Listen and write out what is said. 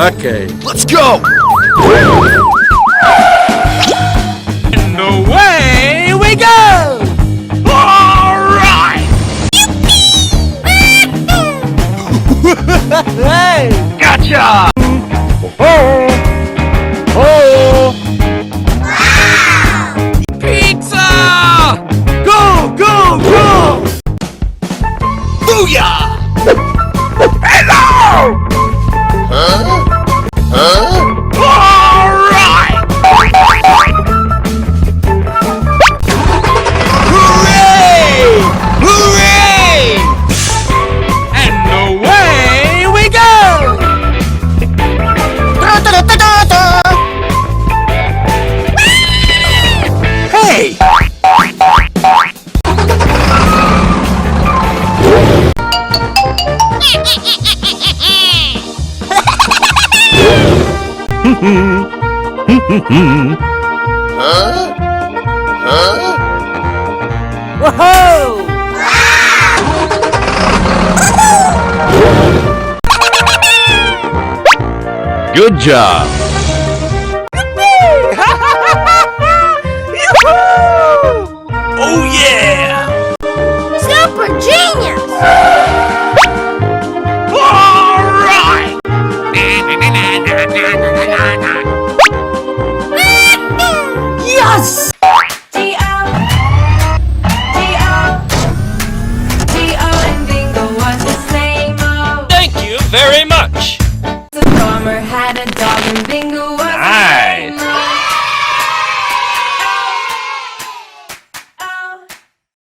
Okay, let's go! And away we go! Alright! Hey! Gotcha! Oh! Oh! Pizza! Go, go, go! Booyah! Hello! Alright! Hooray! Hooray! And away we go! Hey! Whoa! Good job! Oh yeah! Super genius! Alright! Yes! and Bingo was his name. Oh, Thank you very much! the farmer had a dog and Bingo